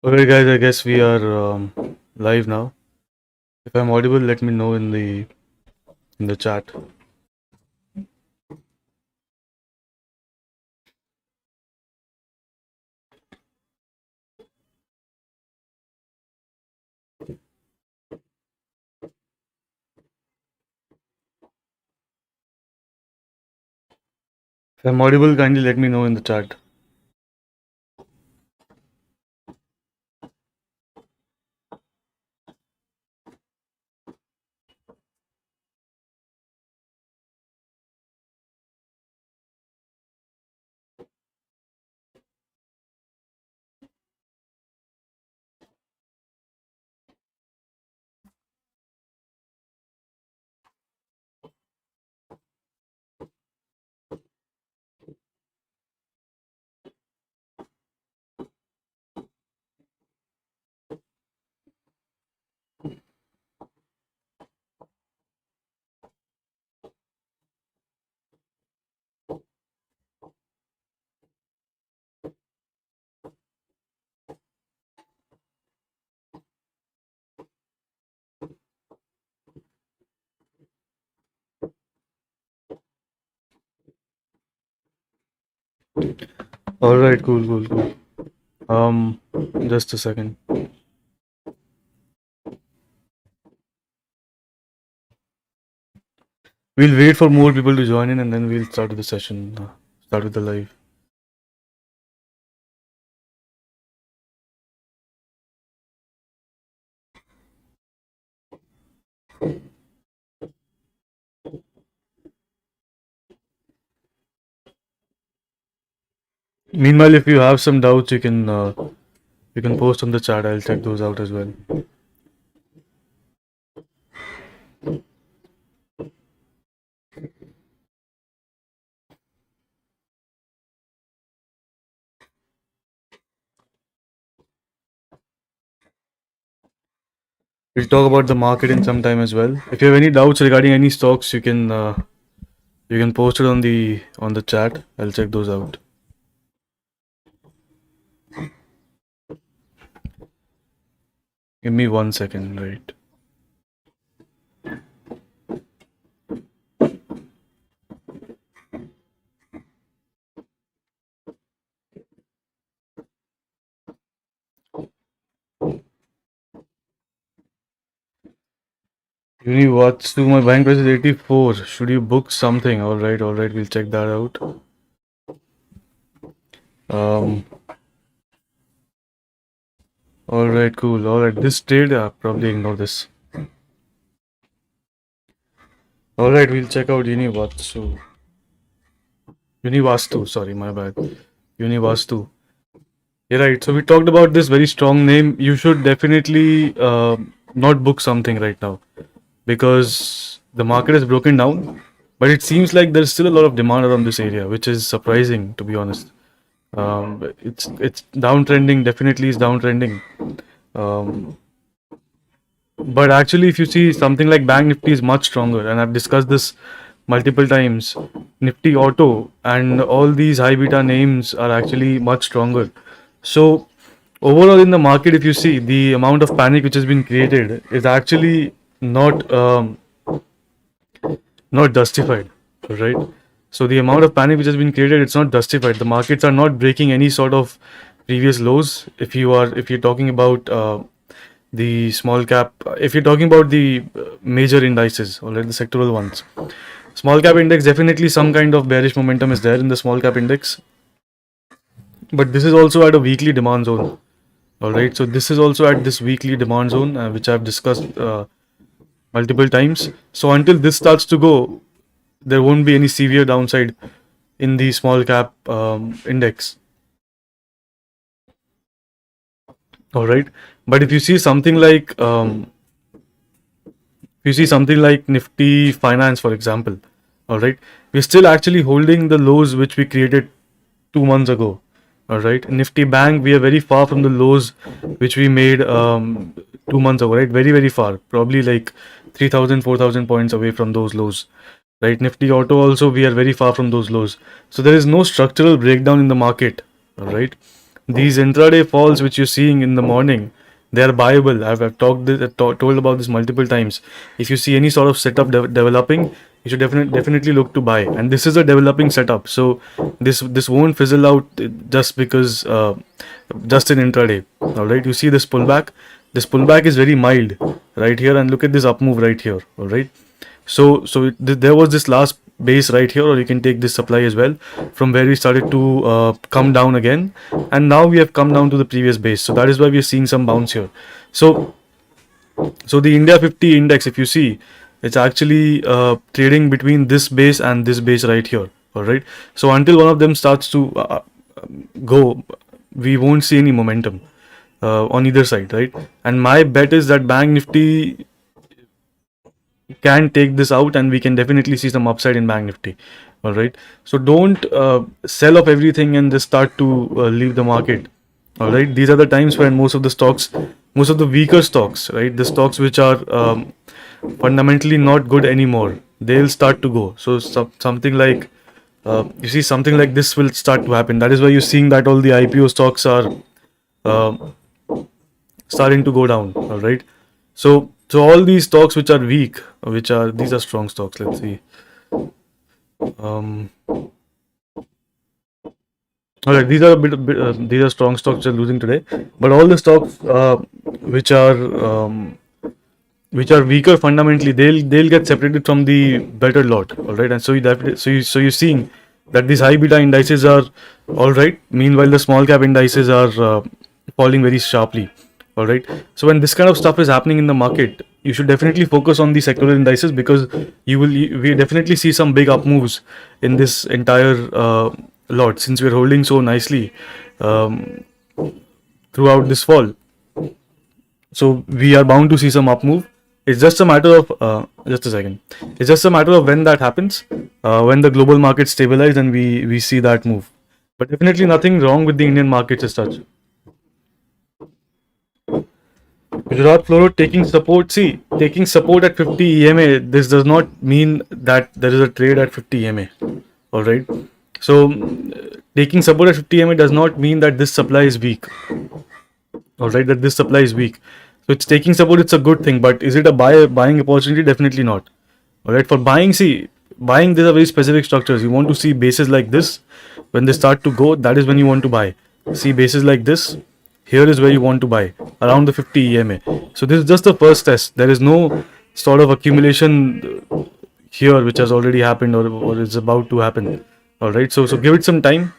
Okay, guys, I guess we are live now. If I'm audible, let me know in the chat. If I'm audible, kindly let me know in the chat. All right, cool. Just a second. We'll wait for more people to join in, and then we'll start with the session. Start with the live. Meanwhile, if you have some doubts, you can post on the chat. I'll check those out as well. We'll talk about the market in some time as well. If you have any doubts regarding any stocks, you can post it on the chat. I'll check those out. Give me 1 second, right? Uniwatsu, my buying price is 84. Should you book something? Alright, we'll check that out. Um, alright, cool. Alright, this trade, probably ignore this. Alright, we'll check out Uniwatsu. Univastu, sorry, my bad. Univastu. You're right. So we talked about this very strong name. You should definitely not book something right now because the market is broken down. But it seems like there's still a lot of demand around this area, which is surprising to be honest. It's downtrending. Definitely is downtrending. Um, but actually, if you see something like Bank Nifty is much stronger, and I've discussed this multiple times. Nifty Auto and all these high beta names are actually much stronger. So overall in the market, if you see the amount of panic which has been created is actually not justified, right? So the amount of panic which has been created, it's not justified. The markets are not breaking any sort of previous lows. If you're talking about the small cap, if you're talking about the major indices or like the sectoral ones, small cap index, definitely some kind of bearish momentum is there in the small cap index, but this is also at a weekly demand zone. All right, so this is also at this weekly demand zone, which I've discussed multiple times. So until this starts to go, there won't be any severe downside in the small cap index. All right, but if you see something like Nifty Finance, for example, all right, we're still actually holding the lows which we created 2 months ago. All right, Nifty Bank, we are very far from the lows which we made 2 months ago, right? Very far, probably like 3,000, 4,000 points away from those lows, right? Nifty Auto also, we are very far from those lows. So there is no structural breakdown in the market, all right? these intraday falls which you're seeing in the morning, they are buyable. I've told about this multiple times. If you see any sort of setup developing, you should definitely look to buy. And this is a developing setup, so this won't fizzle out just because just in intraday. All right, you see this pullback. This pullback is very mild right here, and look at this up move right here. All right, there was this last base right here, or you can take this supply as well, from where we started to come down again, and now we have come down to the previous base. So that is why we are seeing some bounce here. So the India 50 index, if you see, it's actually trading between this base and this base right here. All right, so until one of them starts to go, we won't see any momentum on either side, right? And my bet is that Bank Nifty can take this out, and we can definitely see some upside in Bank Nifty. All right, so don't sell off everything and just start to leave the market. All right, these are the times when most of the weaker stocks, right, the stocks which are fundamentally not good anymore, they'll start to go. So something like you see something like this will start to happen. That is why you're seeing that all the IPO stocks are starting to go down. All right, so all these stocks which are weak, these are strong stocks. Let's see. All right, these are these are strong stocks which are losing today. But all the stocks which are weaker fundamentally, they'll get separated from the better lot. All right, and so you're seeing that these high beta indices are all right. Meanwhile, the small cap indices are falling very sharply. All right, so when this kind of stuff is happening in the market, you should definitely focus on the sectoral indices, because we definitely see some big up moves in this entire lot, since we're holding so nicely throughout this fall. So we are bound to see some up move. It's just a matter of just a second. It's just a matter of when that happens, when the global markets stabilize and we see that move. But definitely nothing wrong with the Indian markets as such. Gujarat Fluoro taking support. See, taking support at 50 EMA, this does not mean that there is a trade at 50 EMA. All right. So taking support at 50 EMA does not mean that this supply is weak. All right, that this supply is weak. So it's taking support. It's a good thing, but is it a buying opportunity? Definitely not. All right. For buying, these are very specific structures. You want to see bases like this. When they start to go, that is when you want to buy. See bases like this. Here is where you want to buy, around the 50 EMA. So this is just the first test. There is no sort of accumulation here which has already happened or is about to happen. All right, so give it some time.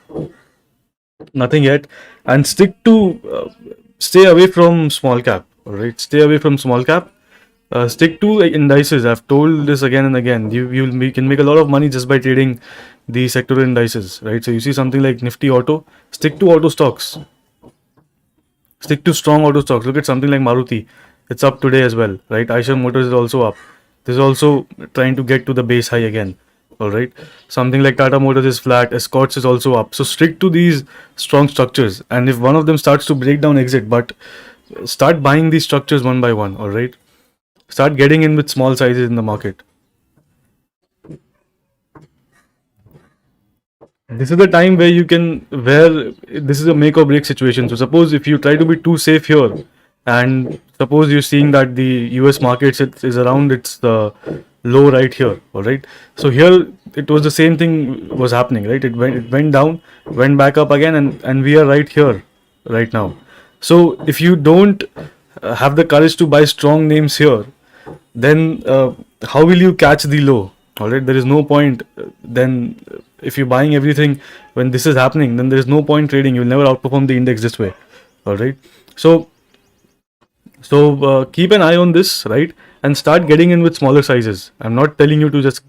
Nothing yet, and stick to stay away from small cap. All right, stay away from small cap. Stick to indices. I've told this again and again. You can make a lot of money just by trading the sectoral indices, right? So you see something like Nifty Auto. Stick to auto stocks. Stick to strong auto stocks. Look at something like Maruti. It's up today as well, right? Eicher Motors is also up. This is also trying to get to the base high again. All right. Something like Tata Motors is flat. Escorts is also up. So stick to these strong structures. And if one of them starts to break down, exit. But start buying these structures one by one. All right. Start getting in with small sizes in the market. This is the time where this is a make or break situation. So suppose if you try to be too safe here, and suppose you're seeing that the US market is around its low right here. All right. So here it was the same thing was happening, right? It went down, went back up again, and we are right here right now. So if you don't have the courage to buy strong names here, then how will you catch the low? All right, there is no point. Then if you're buying everything when this is happening, then there is no point trading. You'll never outperform the index this way. All right, so keep an eye on this, right, and start getting in with smaller sizes. I'm not telling you to just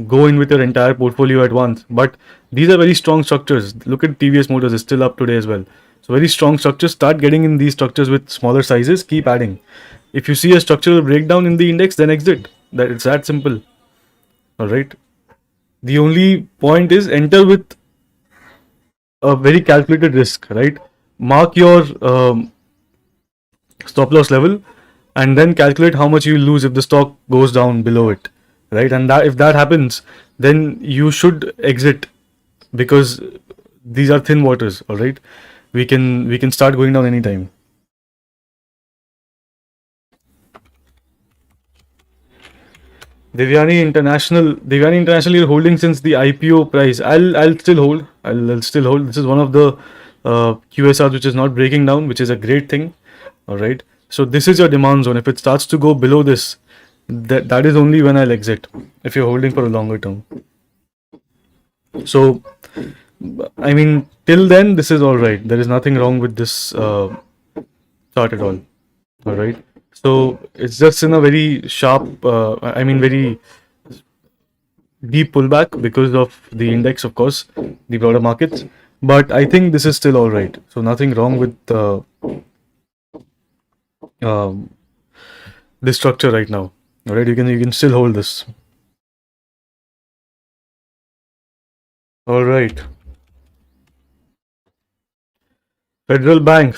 go in with your entire portfolio at once, but these are very strong structures. Look at TVS Motors, is still up today as well. So very strong structures. Start getting in these structures with smaller sizes. Keep adding. If you see a structural breakdown in the index, then exit. It's that simple. All right. The only point is enter with a very calculated risk, right? Mark your stop loss level and then calculate how much you lose if the stock goes down below it, right? And if that happens, then you should exit, because these are thin waters. All right. we can start going down anytime. Devyani International you're holding since the IPO price. I'll still hold. I'll still hold. This is one of the QSRs which is not breaking down, which is a great thing. All right. So this is your demand zone. If it starts to go below this, that is only when I'll exit. If you're holding for a longer term. So I mean, till then this is all right. There is nothing wrong with this chart at all. All right. So it's just in a very sharp, very deep pullback because of the index, of course, the broader markets. But I think this is still all right. So nothing wrong with um, this structure right now. All right, you can still hold this. All right. Federal Bank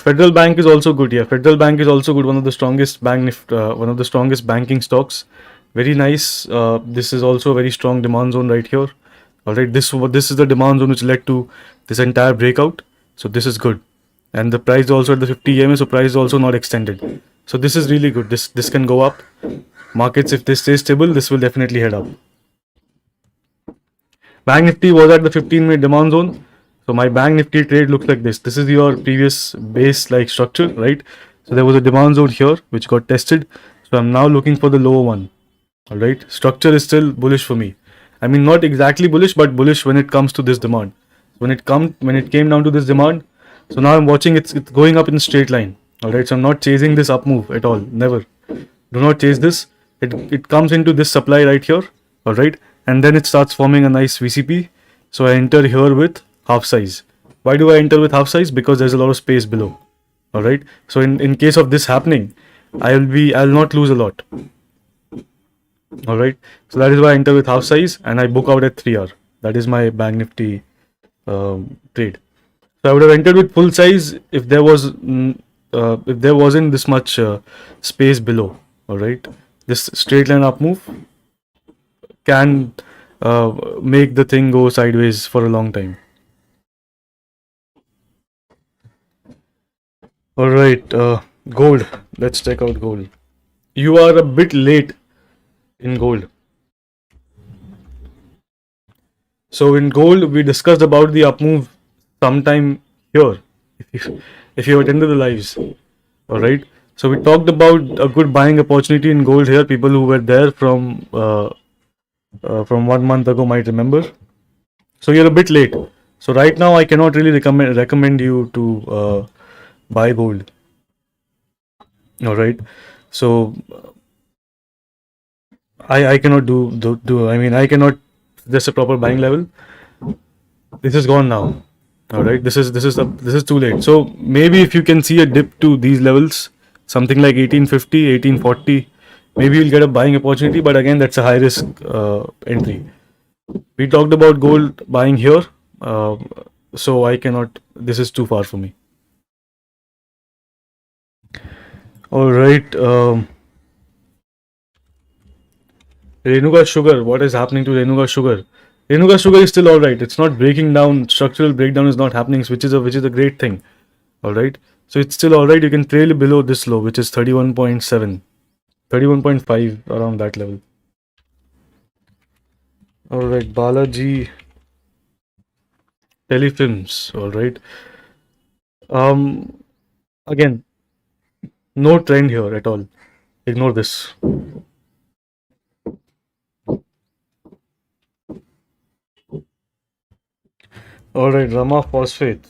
is also good. Yeah, Federal Bank is also good. One of the strongest one of the strongest banking stocks. Very nice. This is also a very strong demand zone right here. All right, this is the demand zone which led to this entire breakout. So this is good, and the price is also at the 50 EMA. So price is also not extended. So this is really good. This can go up. Markets, if they stay stable, this will definitely head up. Bank Nifty was at the 15-minute demand zone. So my Bank Nifty trade looks like this. This is your previous base like structure, right? So there was a demand zone here which got tested. So I'm now looking for the lower one. All right. Structure is still bullish for me. I mean, not exactly bullish, but bullish when it comes to this demand. When it came down to this demand, so now I'm watching it's going up in a straight line. All right. So I'm not chasing this up move at all. Never. Do not chase this. It comes into this supply right here. All right. And then it starts forming a nice VCP. So I enter here with half size. Why do I enter with half size? Because there's a lot of space below. All right. So in case of this happening, I'll not lose a lot. All right. So that is why I enter with half size and I book out at 3R. That is my Bank Nifty trade. So I would have entered with full size if there wasn't this much space below. All right. This straight line up move can make the thing go sideways for a long time. All right, gold. Let's check out gold. You are a bit late in gold. So in gold, we discussed about the up move sometime here. If you attended the lives, all right. So we talked about a good buying opportunity in gold here. People who were there from 1 month ago might remember. So you're a bit late. So right now, I cannot really recommend you to buy gold. All right. So I cannot do. I mean, I cannot suggest a proper buying level. This is gone now. All right. This is too late. So maybe if you can see a dip to these levels, something like 1850, 1840, maybe you'll get a buying opportunity. But again, that's a high risk entry. We talked about gold buying here, so I cannot. This is too far for me. All right. Renuka Sugar. What is happening to Renuka Sugar? Renuka Sugar is still all right. It's not breaking down. Structural breakdown is not happening, which is a great thing. All right. So it's still all right. You can trail below this low, which is 31.7, 31.5 around that level. All right. Balaji Telefilms. All right. Again, no trend here at all. Ignore this. All right, Rama Phosphate.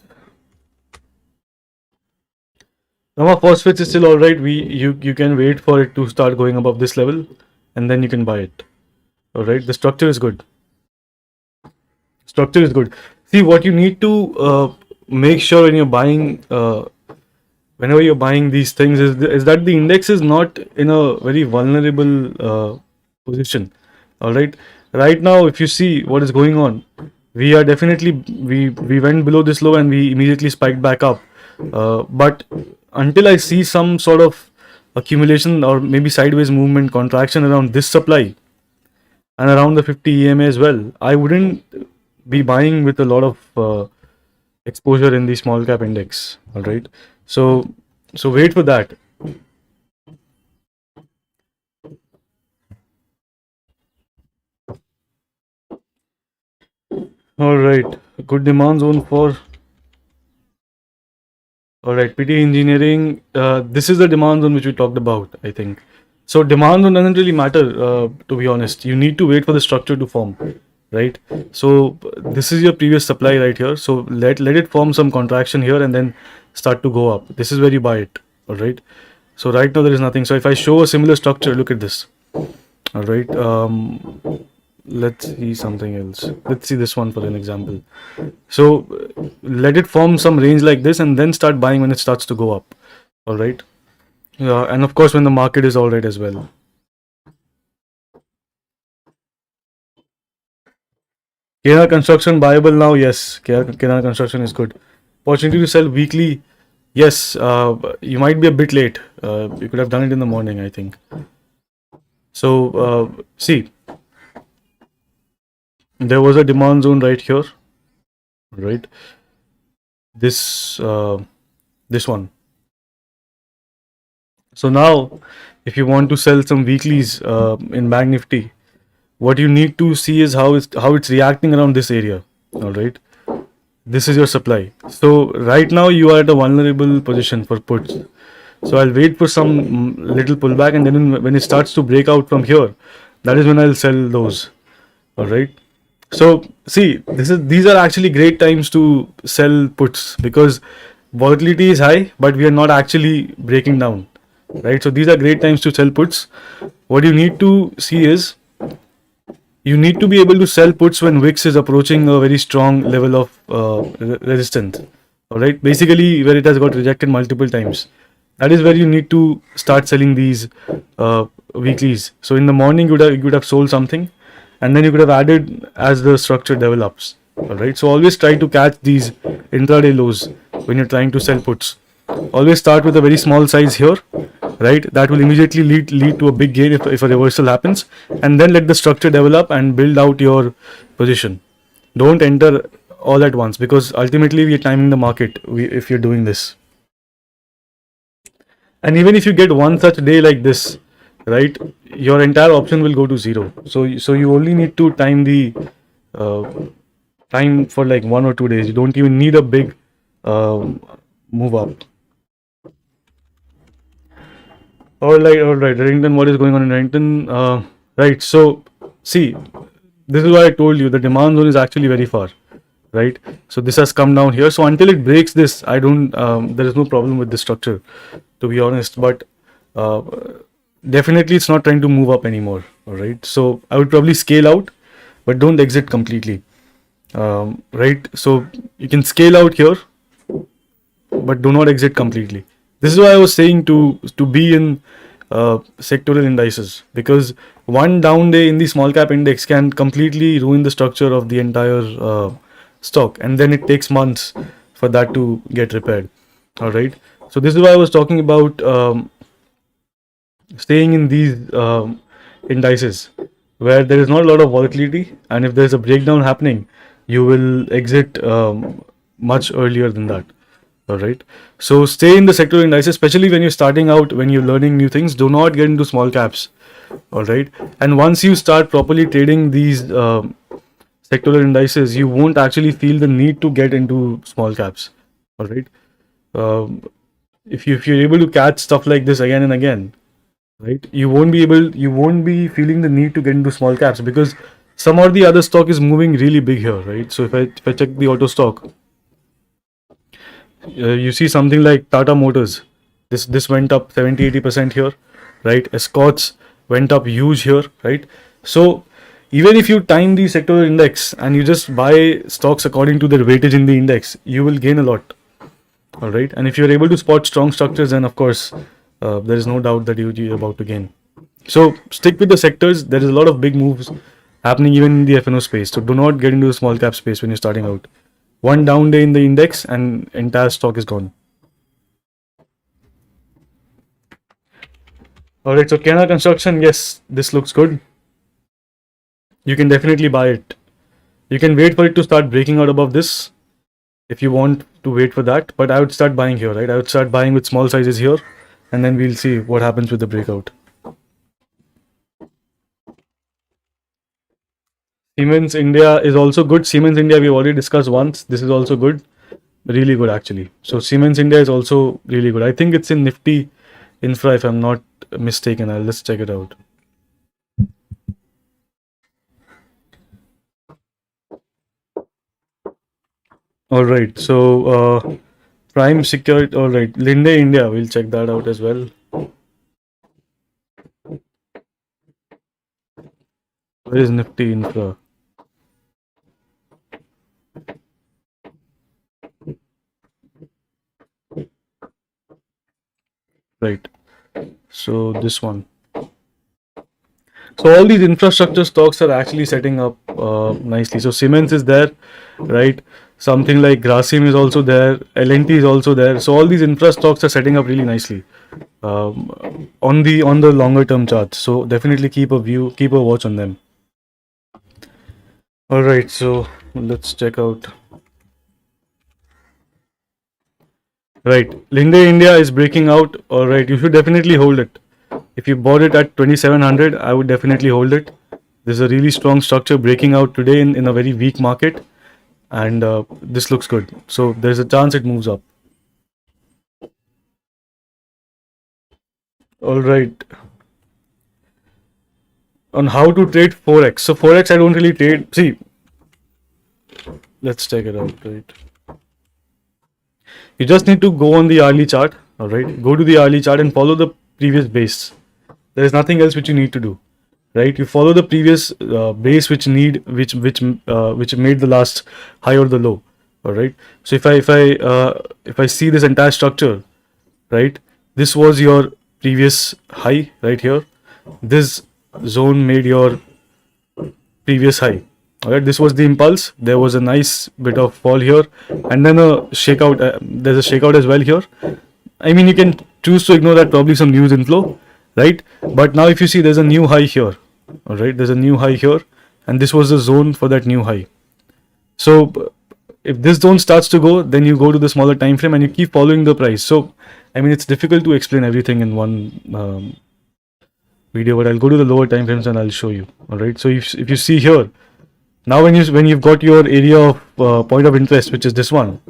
Rama Phosphate is still all right. You can wait for it to start going above this level, and then you can buy it. All right, the structure is good. Structure is good. See, what you need to make sure when you're buying, whenever you're buying these things, is that the index is not in a very vulnerable position. All right. Right now, if you see what is going on, we are definitely we went below this low and we immediately spiked back up. But until I see some sort of accumulation or maybe sideways movement, contraction around this supply and around the 50 EMA as well, I wouldn't be buying with a lot of exposure in the small cap index. All right. So wait for that. All right. Good demand zone for. All right. PT engineering. This is the demand zone which we talked about, I think. So demand zone doesn't really matter, to be honest. You need to wait for the structure to form, right? So this is your previous supply right here. So let it form some contraction here and then start to go up. This is where you buy it. All right. So right now there is nothing. So if I show a similar structure, look at this. All right. Let's see something else. Let's see this one for an example. So let it form some range like this and then start buying when it starts to go up. All right. And of course when the market is all right as well. KNR construction buyable now? Yes. KNR construction is good. Opportunity to sell weekly? Yes. You might be a bit late. You could have done it in the morning, I think. So see, there was a demand zone right here, right? This one. So now, if you want to sell some weeklies in Bank Nifty, what you need to see is how it's reacting around this area. All right, this is your supply. So right now you are at a vulnerable position for puts. So I'll wait for some little pullback, and then when it starts to break out from here, that is when I'll sell those. All right. So see, these are actually great times to sell puts because volatility is high, but we are not actually breaking down, right? So these are great times to sell puts. What you need to see is you need to be able to sell puts when VIX is approaching a very strong level of resistance. All right, basically where it has got rejected multiple times. That is where you need to start selling these weeklies. So in the morning you would have sold something, and then you could have added as the structure develops. All right, so always try to catch these intraday lows when you're trying to sell puts. Always start with a very small size here, right? That will immediately lead to a big gain if a reversal happens, and then let the structure develop and build out your position. Don't enter all at once because ultimately we are timing the market if you're doing this. And even if you get one such day like this, right, your entire option will go to zero. So you only need to time the uh, time for like 1 or 2 days. You don't even need a big move up. All right, Reddington. What is going on in Reddington? Right. So see, this is why I told you the demand zone is actually very far, right? So this has come down here. So until it breaks this, I don't. There is no problem with this structure, to be honest. But uh, definitely, it's not trying to move up anymore. All right. So I would probably scale out, but don't exit completely. Right. So you can scale out here, but do not exit completely. This is why I was saying to be in sectoral indices, because one down day in the small cap index can completely ruin the structure of the entire stock, and then it takes months for that to get repaired. All right. So this is why I was talking about staying in these indices where there is not a lot of volatility, and if there is a breakdown happening, you will exit much earlier than that. All right. So stay in the sector indices, especially when you're starting out, when you're learning new things. Do not get into small caps. All right. And once you start properly trading these sectoral indices, you won't actually feel the need to get into small caps. All right. Um, if you're able to catch stuff like this again and again, right, you won't be feeling the need to get into small caps because some or the other stock is moving really big here, right? So if I check the auto stock, you see something like Tata Motors. This went up 70-80% here, right? Escorts went up huge here, right? So even if you time the sectoral index and you just buy stocks according to their weightage in the index, you will gain a lot. All right, and if you're able to spot strong structures, then of course there is no doubt that you're about to gain. So stick with the sectors. There is a lot of big moves happening even in the FNO space. So do not get into the small cap space when you're starting out. One down day in the index and entire stock is gone. All right, so Kena Construction, yes, this looks good. You can definitely buy it. You can wait for it to start breaking out above this, if you want to wait for that. But I would start buying here, right? I would start buying with small sizes here, and then we'll see what happens with the breakout. Siemens India is also good. Siemens India we've already discussed once. This is also good, really good actually. So Siemens India is also really good. I think it's in Nifty Infra if I'm not mistaken. Let's check it out. All right. So Prime Security. All right. Linde India. We'll check that out as well. Where is Nifty Infra? Right. So this one. So all these infrastructure stocks are actually setting up nicely. So Siemens is there, right? Something like Grasim is also there. L&T is also there. So all these infra stocks are setting up really nicely on the longer term charts. So definitely keep a watch on them. All right. So let's check out. Right, Linde India is breaking out. All right, you should definitely hold it. If you bought it at 2700, I would definitely hold it. There's a really strong structure breaking out today in a very weak market, and this looks good. So there's a chance it moves up. All right. On how to trade forex. So forex I don't really trade. See, let's check it out. Right. You just need to go on the hourly chart. All right. Go to the hourly chart and follow the previous base. There is nothing else which you need to do. Right, you follow the previous base which made the last high or the low. All right, so if I see this entire structure, right, this was your previous high right here. This zone made your previous high. All right, this was the impulse. There was a nice bit of fall here, and then a shakeout. There's a shakeout as well here. I mean, you can choose to ignore that, probably some news inflow, right? But now if you see, there's a new high here. All right, there's a new high here, and this was the zone for that new high. So if this zone starts to go, then you go to the smaller time frame and you keep following the price. So I mean, it's difficult to explain everything in one video, but I'll go to the lower time frames and I'll show you. All right, so if you see here, now when you've got your area of point of interest, which is this one,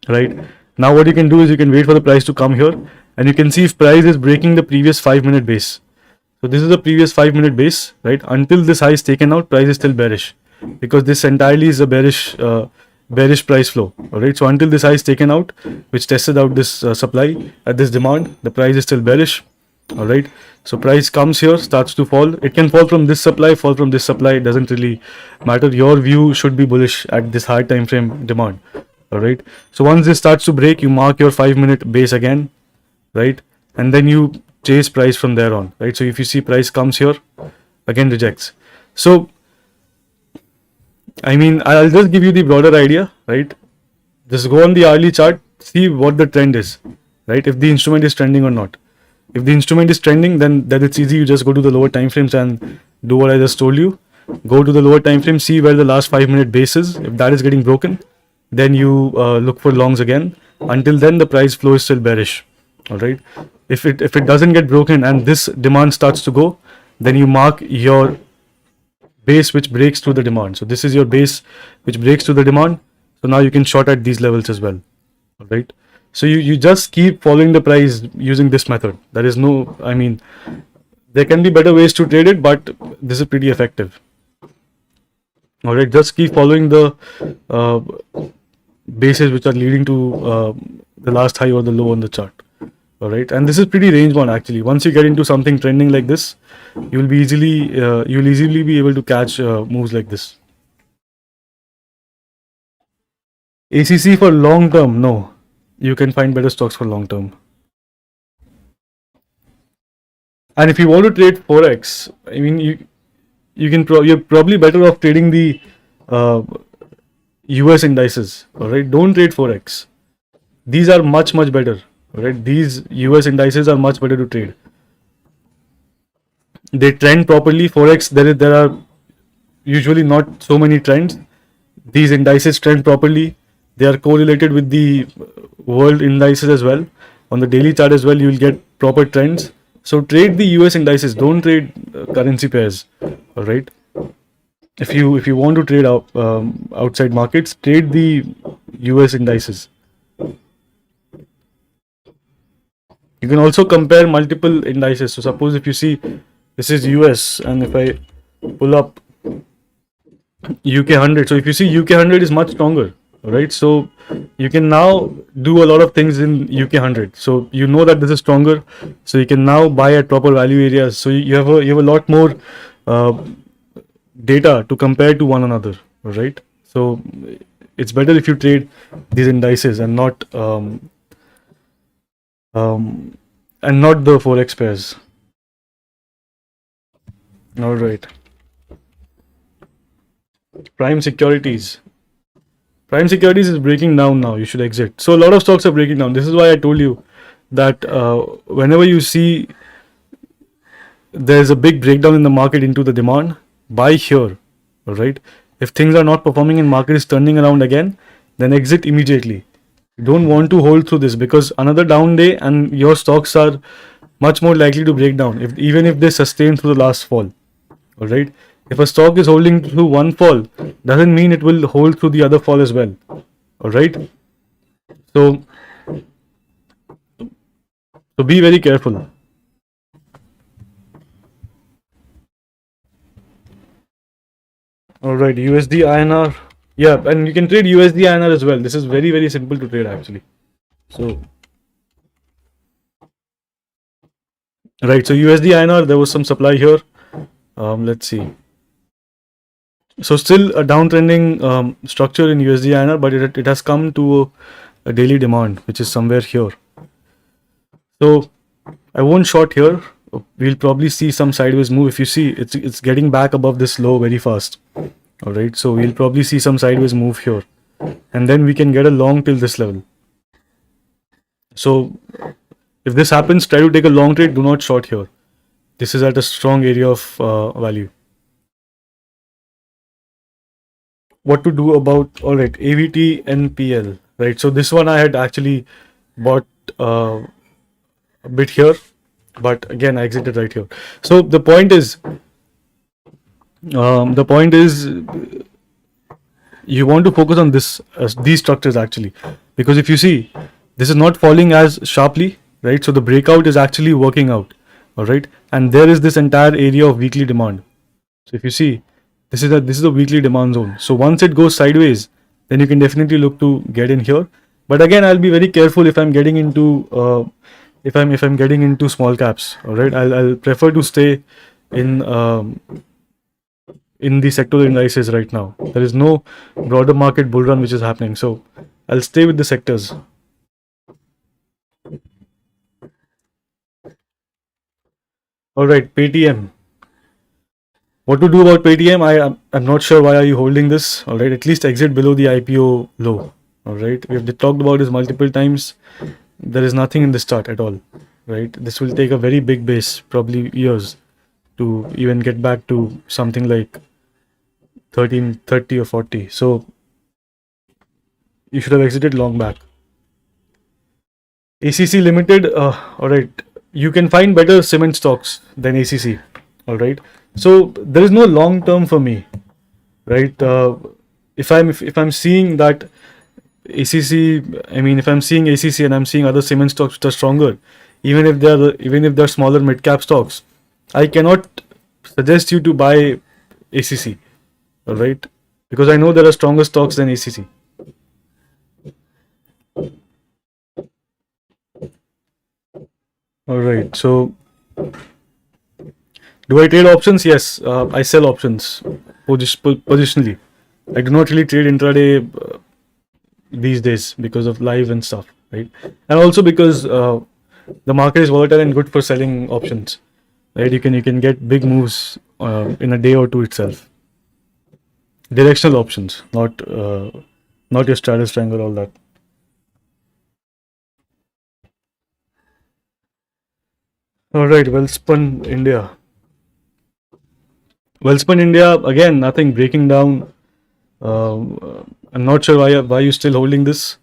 right? Now what you can do is you can wait for the price to come here, and you can see if price is breaking the previous 5-minute base. So this is the previous 5-minute base, right? Until this high is taken out, price is still bearish, because this entirely is a bearish price flow. All right. So until this high is taken out, which tested out this supply at this demand, the price is still bearish. All right. So price comes here, starts to fall. It can fall from this supply, fall from this supply. It doesn't really matter. Your view should be bullish at this high time frame demand. All right. So once this starts to break, you mark your 5-minute base again, right? And then you chase price from there on, right? So if you see price comes here, again rejects. So I mean, I'll just give you the broader idea, right? Just go on the hourly chart, see what the trend is, right? If the instrument is trending or not. If the instrument is trending, then it's easy. You just go to the lower time frames and do what I just told you. Go to the lower time frame, see where the last 5-minute base is. If that is getting broken, then you look for longs again. Until then, the price flow is still bearish. All right. If it doesn't get broken and this demand starts to go, then you mark your base which breaks through the demand. So this is your base which breaks through the demand. So now you can short at these levels as well. All right. So you just keep following the price using this method. There is no, I mean, there can be better ways to trade it, but this is pretty effective. All right, just keep following the bases which are leading to the last high or the low on the chart. All right, and this is pretty range bound actually. Once you get into something trending like this, you'll easily be able to catch moves like this. ACC for long term, no. You can find better stocks for long term. And if you want to trade forex, I mean, you're probably better off trading the US indices. All right, don't trade forex. These are much better. All right, these US indices are much better to trade. They trend properly. Forex, there are usually not so many trends. These indices trend properly. They are correlated with the world indices as well. On the daily chart as well, you will get proper trends. So trade the US indices. Don't trade currency pairs. All right. If you want to trade outside markets, trade the US indices. You can also compare multiple indices. So suppose if you see this is US, and if I pull up UK 100, so if you see UK 100 is much stronger, right? So you can now do a lot of things in UK 100. So you know that this is stronger, so you can now buy at proper value areas. So you have a lot more uh, data to compare to one another, right? So it's better if you trade these indices um, and not the forex pairs. All right. Prime securities. Prime securities is breaking down now. You should exit. So a lot of stocks are breaking down. This is why I told you that whenever you see there's a big breakdown in the market into the demand, buy here. All right. If things are not performing and market is turning around again, then exit immediately. You don't want to hold through this, because another down day and your stocks are much more likely to break down, even if they sustain through the last fall. All right. If a stock is holding through one fall, doesn't mean it will hold through the other fall as well. All right. So be very careful. All right. USD INR. Yeah, and you can trade USD INR as well. This is very, very simple to trade actually. So right. So USD INR, there was some supply here. Let's see. So still a downtrending structure in USD INR, but it has come to a daily demand, which is somewhere here. So I won't short here. We'll probably see some sideways move. If you see, it's getting back above this low very fast. All right. So we'll probably see some sideways move here, and then we can get a long till this level. So if this happens, try to take a long trade. Do not short here. This is at a strong area of value. What to do about, all right, AVT NPL, right? So this one I had actually bought a bit here, but again I exited right here. So the point is you want to focus on these structures actually, because if you see, this is not falling as sharply, right? So the breakout is actually working out. All right, and there is this entire area of weekly demand. So if you see, this is a weekly demand zone. So once it goes sideways, then you can definitely look to get in here. But again, I'll be very careful if I'm getting into if I'm getting into small caps. All right, I'll prefer to stay in the sectoral indices right now. There is no broader market bull run which is happening, so I'll stay with the sectors. All right, Paytm. What to do about Paytm? I'm not sure why are you holding this. All right, at least exit below the IPO low. All right, we have talked about this multiple times. There is nothing in this chart at all. Right, this will take a very big base, probably years, to even get back to something like 1330 or 40. So you should have exited long back. ACC Limited. All right, you can find better cement stocks than ACC. All right, so there is no long term for me, right? If I'm seeing that ACC, I mean, if I'm seeing ACC and I'm seeing other cement stocks which are stronger, even if they're smaller mid cap stocks, I cannot suggest you to buy ACC. All right, because I know there are stronger stocks than ACC. All right, so do I trade options? Yes, I sell options positionally. I do not really trade intraday these days because of live and stuff, right? And also because the market is volatile and good for selling options, right? You can get big moves in a day or two itself. Directional options, not your straddle triangle, all that. All right, Wellspun India. Wellspun India, again, nothing breaking down. I'm not sure why you're still holding this,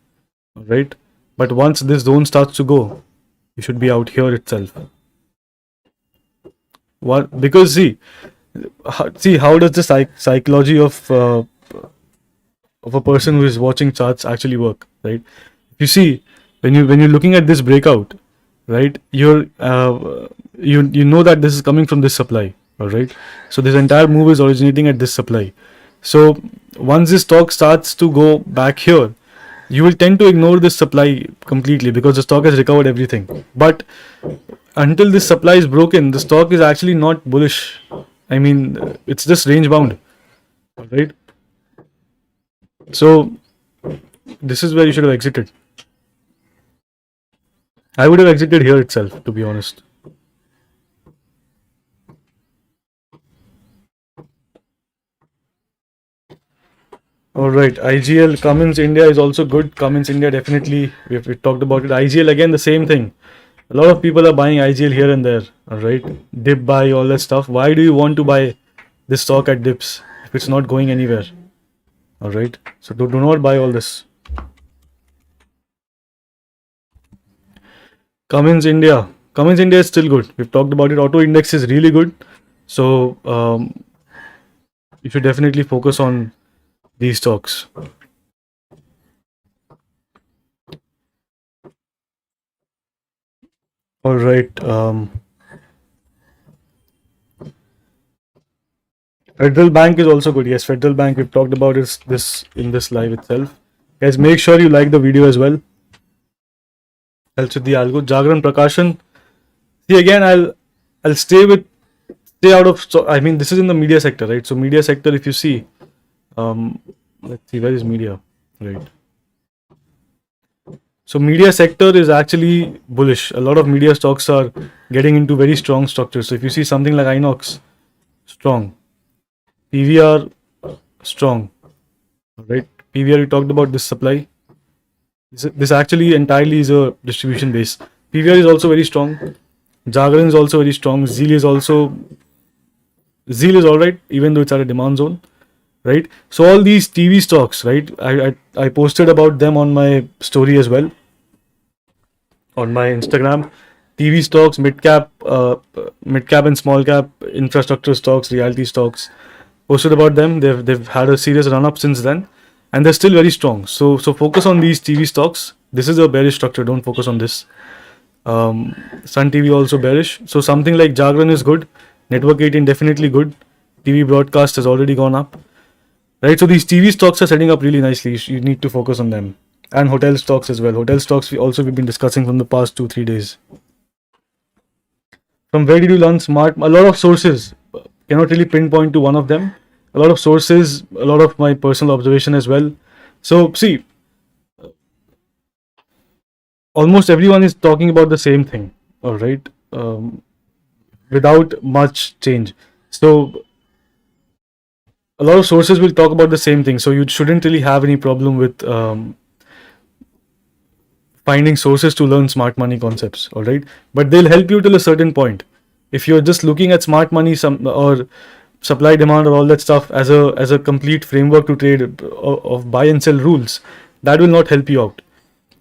right? But once this zone starts to go, you should be out here itself. What? Because see how does the psychology of a person who is watching charts actually work, right? You see, when you're looking at this breakout, right? You know that this is coming from this supply, all right? So this entire move is originating at this supply. So once this stock starts to go back here, you will tend to ignore this supply completely because the stock has recovered everything. But until this supply is broken, the stock is actually not bullish. I mean, it's just range bound, right? So this is where you should have exited. I would have exited here itself, to be honest. All right, IGL Cummins India is also good. Cummins India definitely we talked about it. IGL again the same thing. A lot of people are buying IGL here and there. All right, dip buy all that stuff. Why do you want to buy this stock at dips if it's not going anywhere? All right, so do not buy all this. Cummins India. Cummins India is still good. We've talked about it. Auto index is really good. So you should definitely focus on these stocks. All right. Federal Bank is also good. Yes, Federal Bank. We've talked about this in this live itself. Guys, make sure you like the video as well. Helps with the algo. Jagran Prakashan. See again, I'll stay out of. So I mean, this is in the media sector, right? So media sector, if you see, let's see, where is media, right? So media sector is actually bullish. A lot of media stocks are getting into very strong structures. So if you see something like Inox, strong. PVR, strong. Right? PVR, we talked about this supply. This actually entirely is a distribution base. PVR is also very strong. Jagran is also very strong. Zeal is alright, even though it's at a demand zone. Right? So all these TV stocks, right? I posted about them on my story as well, on my Instagram. TV stocks, mid cap and small cap infrastructure stocks, reality stocks. Posted about them. They've had a serious run up since then, and they're still very strong. So focus on these TV stocks. This is a bearish structure. Don't focus on this. Sun TV also bearish. So something like Jagran is good. Network 18 definitely good. TV broadcast has already gone up. Right, so these TV stocks are setting up really nicely. You need to focus on them, and hotel stocks as well. Hotel stocks we've been discussing from the past 2-3 days. From where did you learn smart? A lot of sources. Cannot really pinpoint to one of them. A lot of sources, a lot of my personal observation as well. So see, almost everyone is talking about the same thing. All right, without much change. So a lot of sources will talk about the same thing, so you shouldn't really have any problem with finding sources to learn smart money concepts. All right, but they'll help you till a certain point. If you're just looking at smart money or supply demand or all that stuff as a complete framework to trade of buy and sell rules, that will not help you out.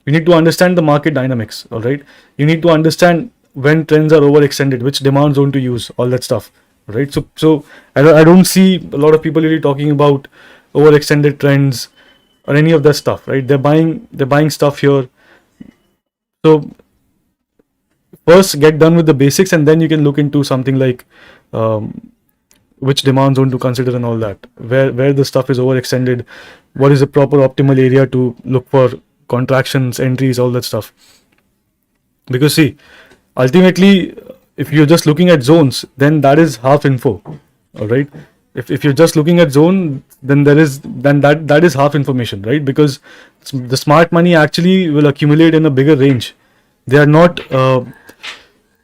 You need to understand the market dynamics. All right, you need to understand when trends are overextended, which demand zone to use, all that stuff. Right, so I don't see a lot of people really talking about overextended trends or any of that stuff. Right, they're buying stuff here. So first get done with the basics, and then you can look into something like which demand zone to consider and all that. Where the stuff is overextended, what is the proper optimal area to look for contractions, entries, all that stuff. Because see, ultimately, if you're just looking at zones, then that is half info. All right. If you're just looking at zone, then that is half information, right? Because the smart money actually will accumulate in a bigger range. They are not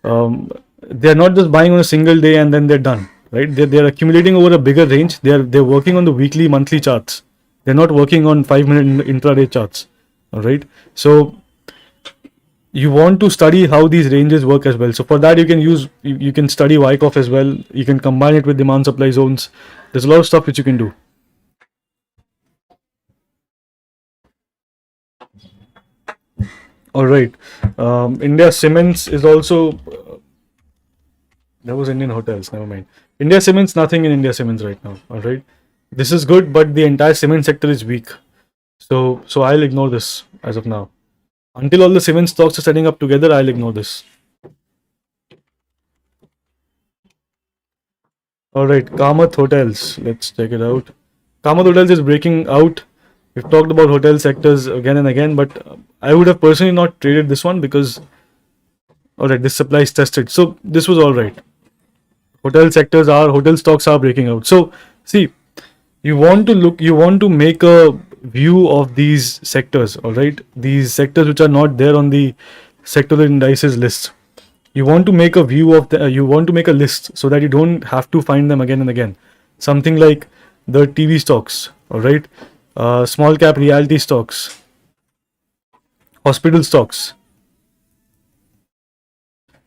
just buying on a single day and then they're done, right? They're accumulating over a bigger range. They're working on the weekly, monthly charts. They're not working on 5-minute intraday charts. All right. So you want to study how these ranges work as well. So for that, you can study Wyckoff as well. You can combine it with demand supply zones. There's a lot of stuff which you can do. All right. India Cements is also. That was Indian Hotels. Never mind. India Cements, nothing in India Cements right now. All right. This is good, but the entire cement sector is weak. So I'll ignore this as of now. Until all the cement stocks are setting up together, I'll ignore this. All right. Kamath Hotels. Let's check it out. Kamath Hotels is breaking out. We've talked about hotel sectors again and again, but I would have personally not traded this one because, all right, this supply is tested. So this was all right. Hotel stocks are breaking out. So see, you want to make a view of these sectors, all right? These sectors which are not there on the sectoral indices list. You want to make a view of you want to make a list so that you don't have to find them again and again. Something like the TV stocks, all right? Small cap reality stocks, hospital stocks,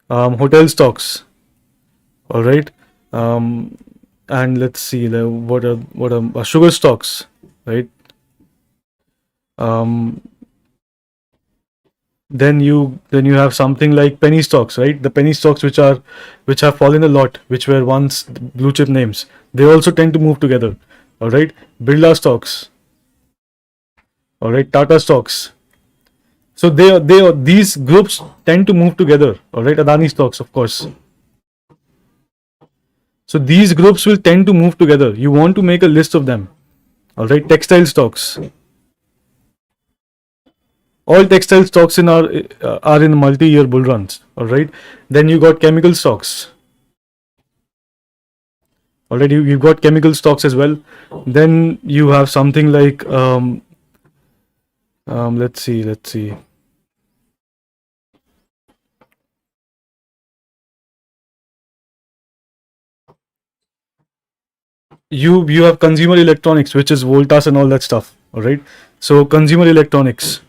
hotel stocks, all right? Um, and let's see what are sugar stocks, right? Um, then you have something like penny stocks, right? The penny stocks which have fallen a lot, which were once blue chip names, they also tend to move together. All right, Birla stocks, all right, Tata stocks. So these groups tend to move together. All right, Adani stocks, of course. So these groups will tend to move together. You want to make a list of them. All right, textile stocks. All textile stocks are in multi-year bull runs. All right. Then you got chemical stocks. Already you've got chemical stocks as well. Then you have something like let's see. You have consumer electronics, which is Voltas and all that stuff. All right. So consumer electronics.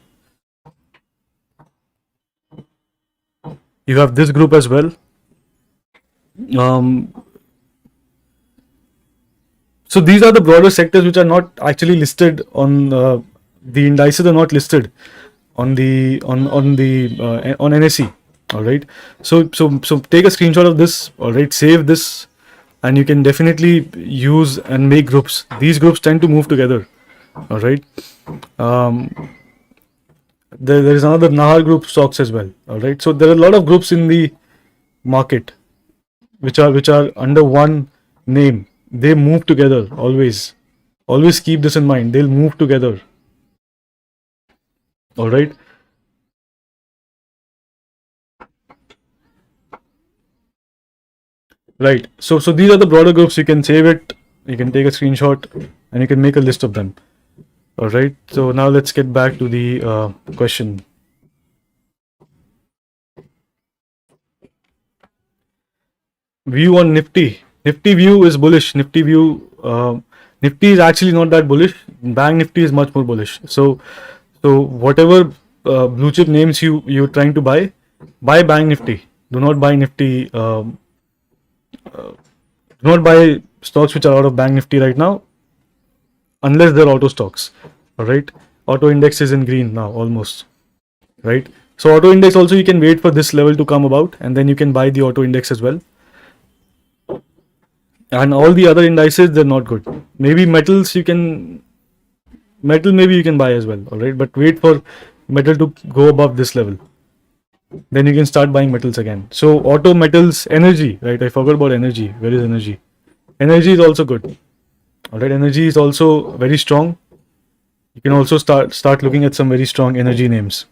You have this group as well. Um, so these are the broader sectors which are not actually listed on the indices are not listed on NSE. All right. So take a screenshot of this. All right. Save this, and you can definitely use and make groups. These groups tend to move together. All right. Um, there is another Nahar group stocks as well. All right. So there are a lot of groups in the market which are under one name. They move together always. Always keep this in mind. They'll move together. All right. Right. So these are the broader groups. You can save it. You can take a screenshot, and you can make a list of them. All right. So now let's get back to the question. View on Nifty. Nifty view is bullish. Nifty is actually not that bullish. Bank Nifty is much more bullish. So whatever blue chip names you're trying to buy Bank Nifty. Do not buy Nifty. Do not buy stocks which are out of Bank Nifty right now, unless they're auto stocks. All right. Auto index is in green now almost. Right. So auto index also you can wait for this level to come about, and then you can buy the auto index as well. And all the other indices, they're not good. Maybe metals maybe you can buy as well. All right. But wait for metal to go above this level. Then you can start buying metals again. So auto, metals, energy, right? I forgot about energy. Where is energy? Energy is also good. All right. Energy is also very strong. You can also start looking at some very strong energy names.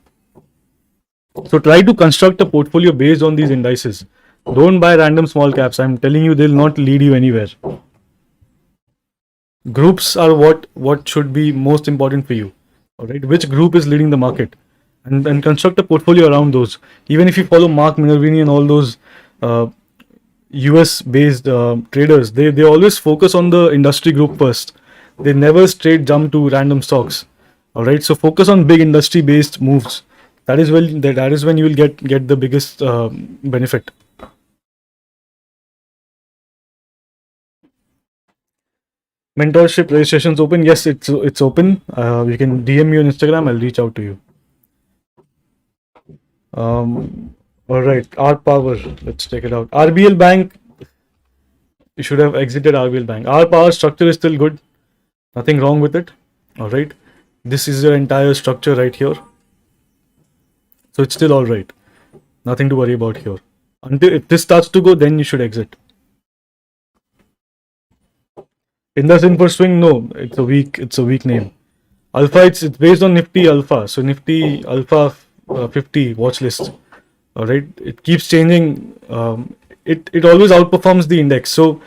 So try to construct a portfolio based on these indices. Don't buy random small caps. I'm telling you, they'll not lead you anywhere. Groups are what should be most important for you. All right. Which group is leading the market? And construct a portfolio around those. Even if you follow Mark Minervini and all those US based traders, they always focus on the industry group first. They never straight jump to random stocks. All right. So focus on big industry based moves. That is when you will get the biggest benefit. Mentorship registrations open. Yes, it's open. You can DM me on Instagram. I'll reach out to you. All right, R Power. Let's check it out. RBL Bank. You should have exited RBL Bank. R Power structure is still good. Nothing wrong with it. All right. This is your entire structure right here. So it's still all right. Nothing to worry about here. Until if this starts to go, then you should exit. Indus for swing, no, it's a weak name. Alpha, it's based on Nifty Alpha. So Nifty Alpha 50 watch list. All right, it keeps changing. It always outperforms the index. So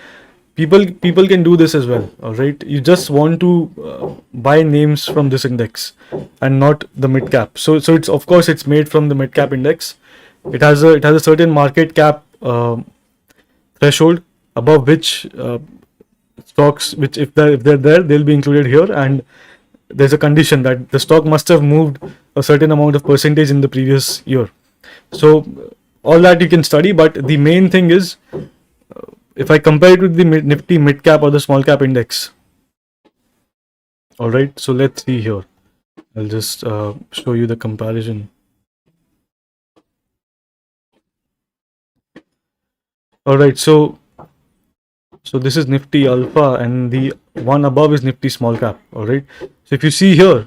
people can do this as well. All right, you just want to buy names from this index and not the mid cap. So it's, of course, it's made from the mid cap index. It has a certain market cap threshold above which stocks, which if they're there, they'll be included here, and there's a condition that the stock must have moved a certain amount of percentage in the previous year. So all that you can study, but the main thing is, if I compare it with the Nifty mid cap or the small cap index. All right, so let's see here. I'll just show you the comparison. All right, so this is Nifty Alpha and the one above is Nifty Small Cap. All right. So if you see here,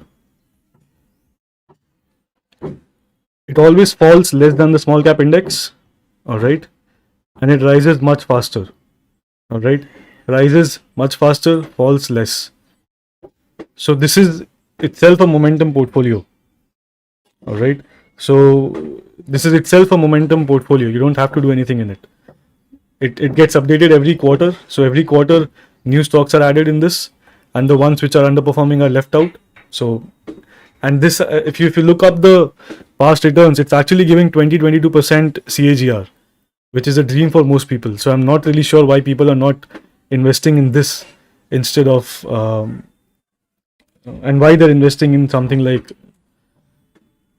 it always falls less than the small cap index. All right. And it rises much faster. All right. Rises much faster, falls less. So this is itself a momentum portfolio. All right. So this is itself a momentum portfolio. You don't have to do anything in it. It gets updated every quarter. So every quarter, new stocks are added in this, and the ones which are underperforming are left out. So, and this, if you look up the past returns, it's actually giving 22% CAGR, which is a dream for most people. So I'm not really sure why people are not investing in this instead of, and why they're investing in something like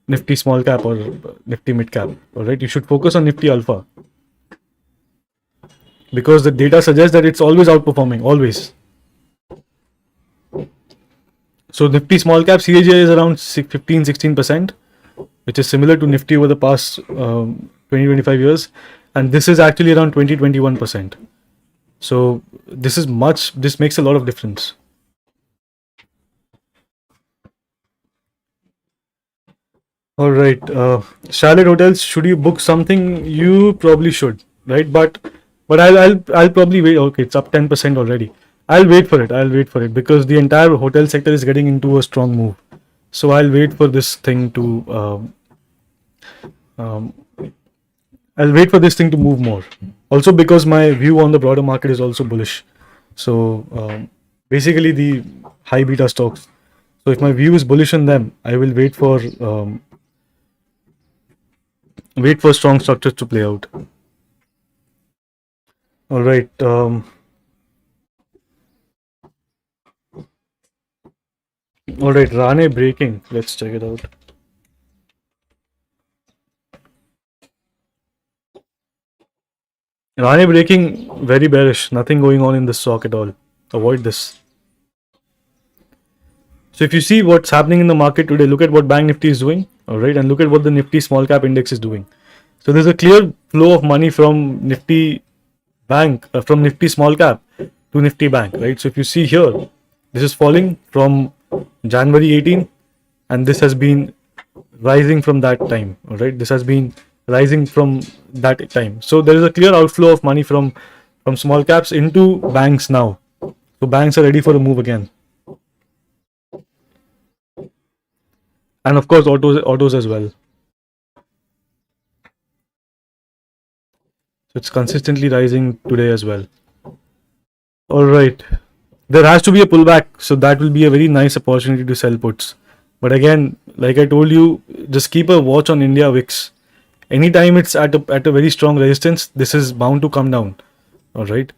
Nifty Small Cap or Nifty Mid Cap. All right, you should focus on Nifty Alpha, because the data suggests that it's always outperforming, always. So Nifty Small Cap CAGR is around 15-16%, which is similar to Nifty over the past 20-25 years, and this is actually around 20-21%. So this makes a lot of difference. All right, Charlotte hotels. Should you book something? You probably should, right? But I'll probably wait. Okay, it's up 10% already. I'll wait for it because the entire hotel sector is getting into a strong move. So I'll wait for this thing to move more. Also because my view on the broader market is also bullish. So basically the high beta stocks. So if my view is bullish on them, I will wait for strong structures to play out. All right. All right, Rane breaking. Let's check it out. Rane breaking, very bearish. Nothing going on in this stock at all. Avoid this. So if you see what's happening in the market today, look at what Bank Nifty is doing. All right, and look at what the Nifty Small Cap Index is doing. So there's a clear flow of money from Nifty Bank, from Nifty Small Cap to Nifty Bank, right? So if you see here, this is falling from January 18, and this has been rising from that time. All right, this has been rising from that time. So there is a clear outflow of money from small caps into banks now. So banks are ready for a move again, and of course autos as well. So it's consistently rising today as well. All right. There has to be a pullback, so that will be a very nice opportunity to sell puts. But again, like I told you, just keep a watch on India VIX. Anytime it's at a very strong resistance, this is bound to come down. All right.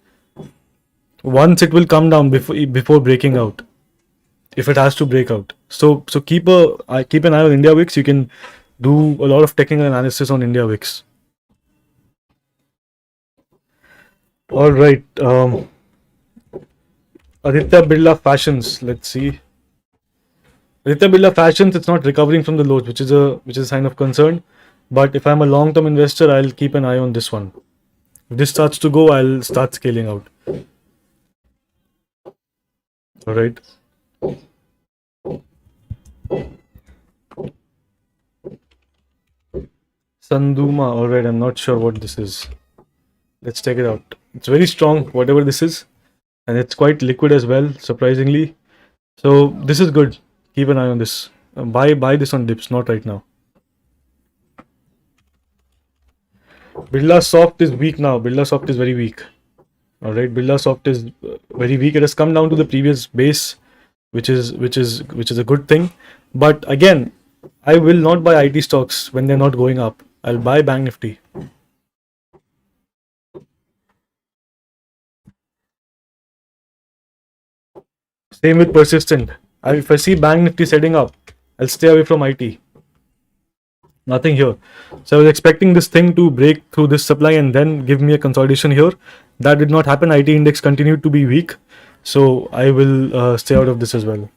Once it will come down before breaking out, if it has to break out. So keep an eye on India VIX. You can do a lot of technical analysis on India VIX. All right. Aditya Birla Fashions. Let's see. Aditya Birla Fashions. It's not recovering from the lows, which is a sign of concern. But if I'm a long-term investor, I'll keep an eye on this one. If this starts to go, I'll start scaling out. All right. Sanduma. All right. I'm not sure what this is. Let's check it out. It's very strong, whatever this is, and it's quite liquid as well, surprisingly. So this is good. Keep an eye on this. Buy this on dips, not right now. Birla Soft is weak now. Birla Soft is very weak. All right, Birla Soft is very weak. It has come down to the previous base, which is a good thing. But again, I will not buy IT stocks when they're not going up. I'll buy Bank Nifty. Same with Persistent. If I see Bank Nifty setting up, I'll stay away from IT. Nothing here. So I was expecting this thing to break through this supply and then give me a consolidation here. That did not happen. IT index continued to be weak. So I will stay out of this as well.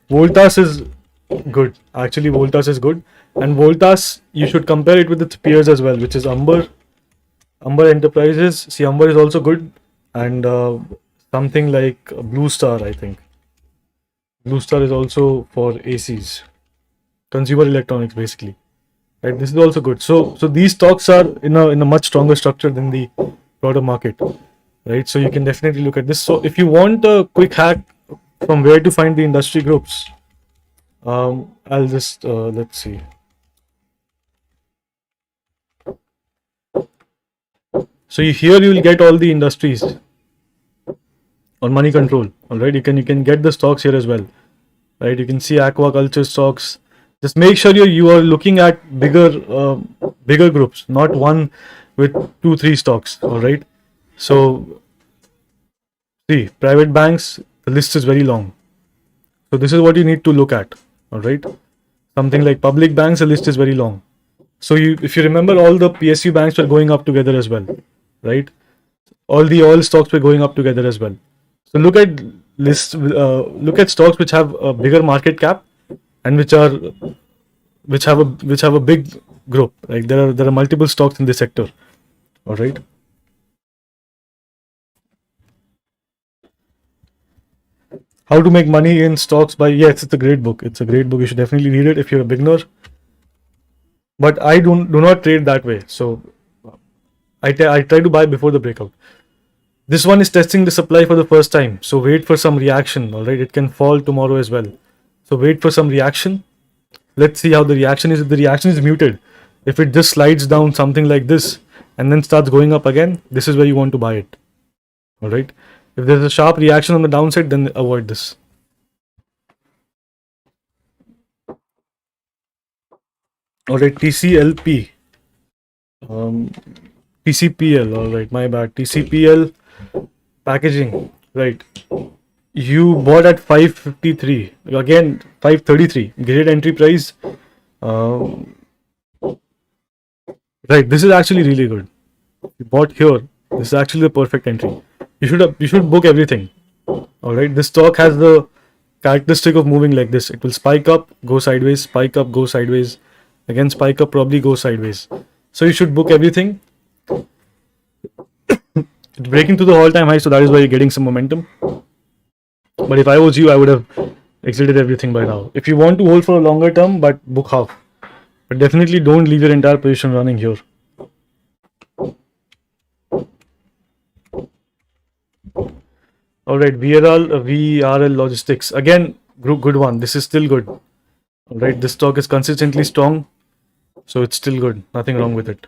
Voltas is good. Actually, Voltas is good. And Voltas, you should compare it with its peers as well, which is Amber Enterprises. See, Amber is also good. And something like Blue Star, I think. Blue Star is also for ACs. Consumer electronics, basically. Right, this is also good. So these stocks are in a much stronger structure than the broader market, right? So you can definitely look at this. So if you want a quick hack from where to find the industry groups, I'll just let's see. So here you will get all the industries on money control. All right, you can get the stocks here as well, right? You can see aquaculture stocks. Just make sure you are looking at bigger groups, not one with 2-3 stocks. All right. So see, private banks, the list is very long. So this is what you need to look at. All right. Something like public banks, the list is very long. So if you remember, all the PSU banks were going up together as well, right? All the oil stocks were going up together as well. So look at lists. Look at stocks which have a bigger market cap and which have a big group. Like there are multiple stocks in this sector. All right. How to make money in stocks by yes, it's a great book. It's a great book. You should definitely read it if you're a beginner. But I do not trade that way. So I try to buy before the breakout. This one is testing the supply for the first time. So wait for some reaction. All right. It can fall tomorrow as well. So wait for some reaction. Let's see how the reaction is. If the reaction is muted, if it just slides down something like this and then starts going up again, this is where you want to buy it. All right. If there's a sharp reaction on the downside, then avoid this. All right, TCLP. TCPL. All right, my bad. TCPL packaging. Right. You bought at 553. Again, 533. Great entry price. Right. This is actually really good. You bought here. This is actually the perfect entry. You should book everything. All right. This stock has the characteristic of moving like this. It will spike up, go sideways, spike up, go sideways. Again, spike up, probably go sideways. So you should book everything. It's breaking to the all-time high, so that is why you're getting some momentum. But if I was you, I would have exited everything by now. If you want to hold for a longer term, but book half. But definitely don't leave your entire position running here. All right, VRL Logistics. Again, good one. This is still good. All right, this stock is consistently strong. So it's still good. Nothing wrong with it.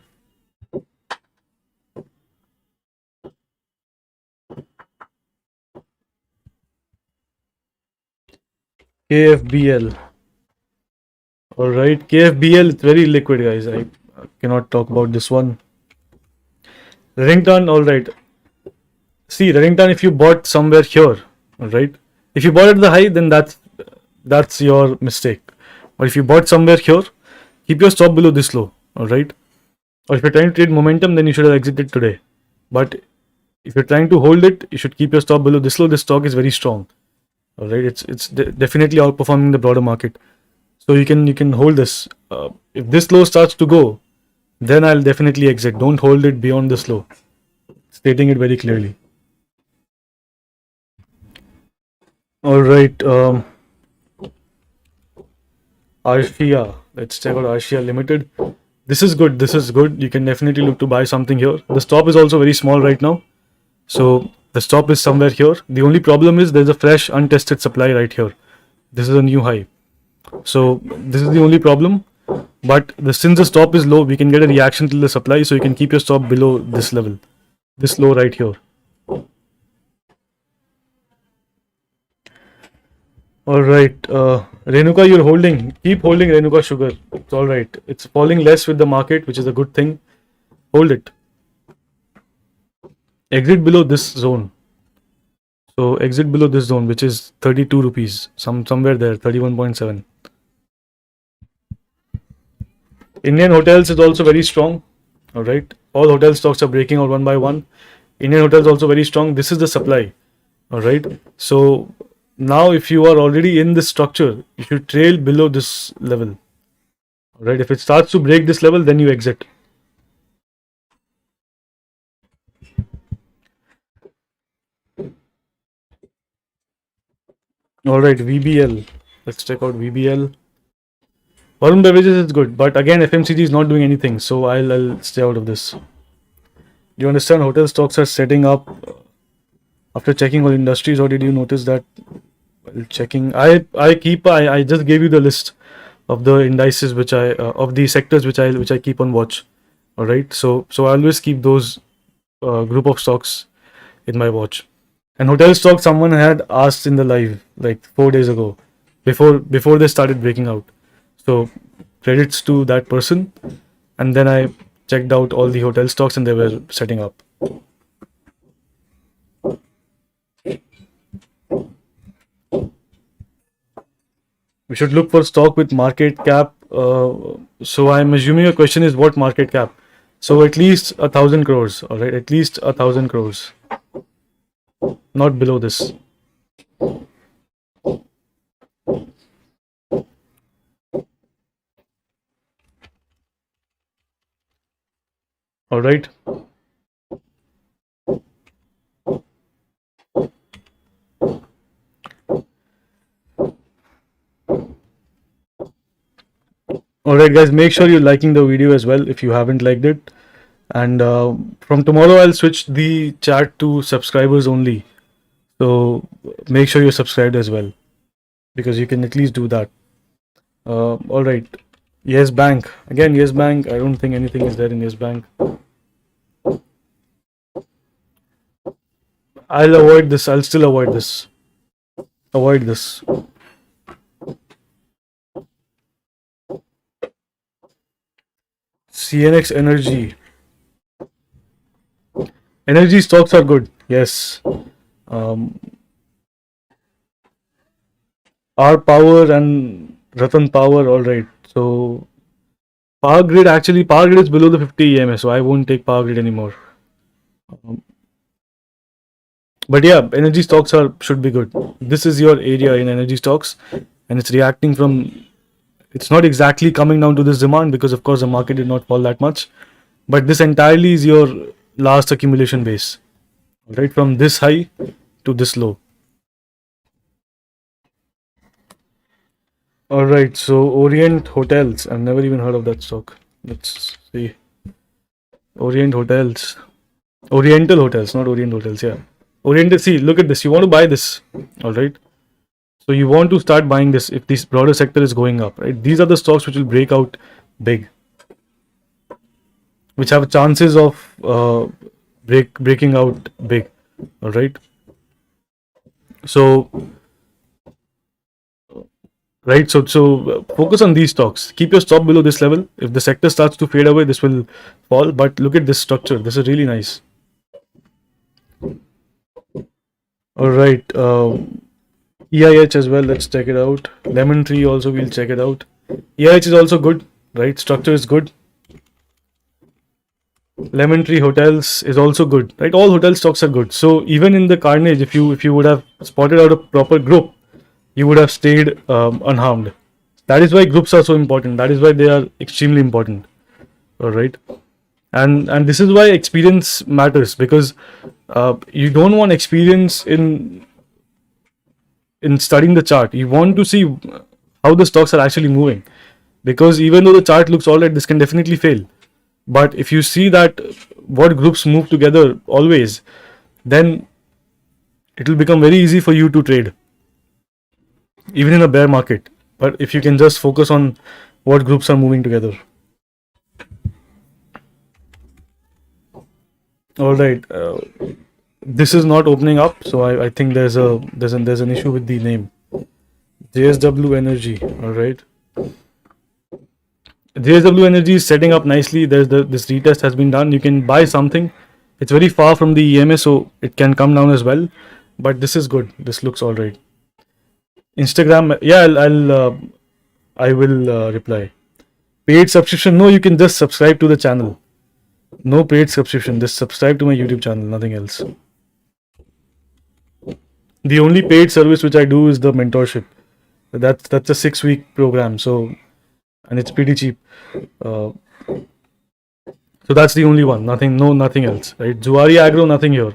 KFBL. All right, KFBL. It's very liquid, guys. I cannot talk about this one. Remington. All right. See, Remington. If you bought somewhere here, all right. If you bought at the high, then that's your mistake. Or if you bought somewhere here, keep your stop below this low. All right. Or if you're trying to trade momentum, then you should have exited today. But if you're trying to hold it, you should keep your stop below this low. This stock is very strong. All right, it's definitely outperforming the broader market. So you can hold this. If this low starts to go, then I'll definitely exit. Don't hold it beyond this low. Stating it very clearly. All right. Arshia. Let's check out Arshia Limited. This is good. This is good. You can definitely look to buy something here. The stop is also very small right now. So the stop is somewhere here. The only problem is there's a fresh untested supply right here. This is a new high. So this is the only problem. But since the stop is low, we can get a reaction till the supply. So you can keep your stop below this level. This low right here. All right, Renuka, you're holding. Keep holding Renuka Sugar. It's all right. It's falling less with the market, which is a good thing. Hold it. Exit below this zone. So exit below this zone, which is 32 rupees. Somewhere there, 31.7. Indian Hotels is also very strong. All right. All hotel stocks are breaking out one by one. Indian Hotels also very strong. This is the supply. All right. So now if you are already in this structure, you should trail below this level. All right. If it starts to break this level, then you exit. All right. VBL. Let's check out VBL. Varun Beverages is good, but again FMCG is not doing anything, so I'll stay out of this. Do you understand? Hotel stocks are setting up after checking all industries, or did you notice that while checking? I just gave you the list of the indices which I of the sectors which I keep on watch. All right, so I always keep those group of stocks in my watch. And hotel stock, someone had asked in the live like 4 days ago, before they started breaking out. So credits to that person. And then I checked out all the hotel stocks and they were setting up. We should look for stock with market cap. So I'm assuming your question is what market cap? So at least 1,000 crores. All right, at least 1,000 crores. Not below this. All right. Alright guys, make sure you're liking the video as well if you haven't liked it. And from tomorrow I'll switch the chat to subscribers only. So make sure you're subscribed as well, because you can at least do that. Alright. Yes Bank. Again, Yes Bank. I don't think anything is there in Yes Bank. I'll avoid this. I'll still avoid this. Avoid this. CNX Energy. Energy stocks are good. Yes. R Power and Ratan Power. All right. So Power Grid, actually Power Grid is below the 50 EMA, so I won't take Power Grid anymore. But yeah, energy stocks should be good. This is your area in energy stocks, and it's reacting from. It's not exactly coming down to this demand because of course the market did not fall that much, but this entirely is your last accumulation base, right from this high to this low. All right, so Orient Hotels. I've never even heard of that stock. Let's see. Orient Hotels. Oriental Hotels, not Orient Hotels. Yeah. Oriental. See, look at this. You want to buy this. All right. So you want to start buying this if this broader sector is going up, right? These are the stocks which will break out big, which have chances of breaking out big. All right. So right, so focus on these stocks. Keep your stop below this level. If the sector starts to fade away, this will fall. But look at this structure. This is really nice. All right. EIH as well. Let's check it out. Lemon Tree also. We'll check it out. EIH is also good. Right. Structure is good. Lemon Tree Hotels is also good. Right. All hotel stocks are good. So even in the carnage, if you would have spotted out a proper group, you would have stayed unharmed. That is why groups are so important. That is why they are extremely important. All right. And this is why experience matters, because you don't want experience in studying the chart. You want to see how the stocks are actually moving, because even though the chart looks all right, this can definitely fail. But if you see that what groups move together always, then it will become very easy for you to trade even in a bear market. But if you can just focus on what groups are moving together. All right, this is not opening up, so I think there's an issue with the name. JSW Energy. All right, JSW Energy is setting up nicely. This retest has been done. You can buy something. It's very far from the EMA, so it can come down as well. But this is good. This looks all right. Instagram, yeah, I will reply. Paid subscription? No, you can just subscribe to the channel. No paid subscription. Just subscribe to my YouTube channel. Nothing else. The only paid service which I do is the mentorship. That's a 6-week program. So, and it's pretty cheap. So that's the only one. Nothing else. Right? Zuari Agro, nothing here.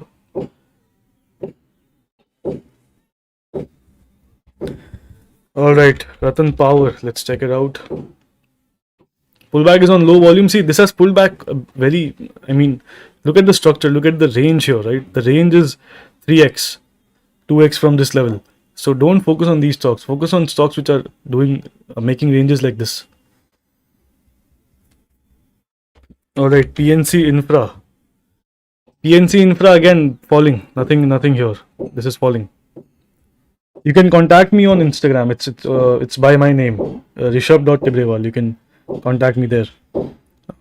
All right, Ratan Power. Let's check it out. Pullback is on low volume. See, this has pulled back very. I mean, look at the structure. Look at the range here. Right, the range is 3x, 2x from this level. So don't focus on these stocks. Focus on stocks which are making ranges like this. All right, PNC Infra. PNC Infra again falling. Nothing here. This is falling. You can contact me on Instagram. It's by my name, rishabh.tibrewal. You can contact me there.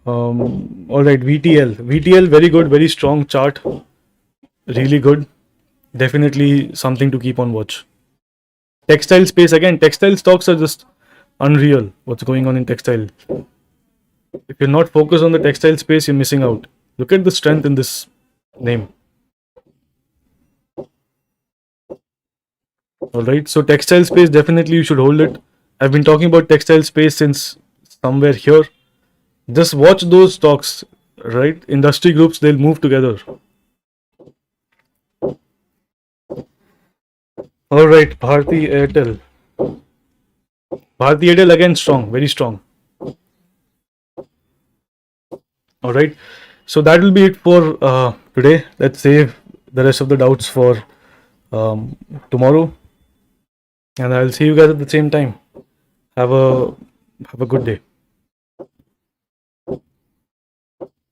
All right, VTL very good, very strong chart, really good. Definitely something to keep on watch. Textile space again. Textile stocks are just unreal. What's going on in textile? If you're not focused on the textile space, you're missing out. Look at the strength in this name. All right, so textile space, definitely you should hold it. I've been talking about textile space since somewhere here. Just watch those stocks, right? Industry groups, they'll move together. All right, Bharti Airtel. Bharti Airtel again strong, very strong. All right, so that will be it for today. Let's save the rest of the doubts for tomorrow, and I'll see you guys at the same time. Have a good day.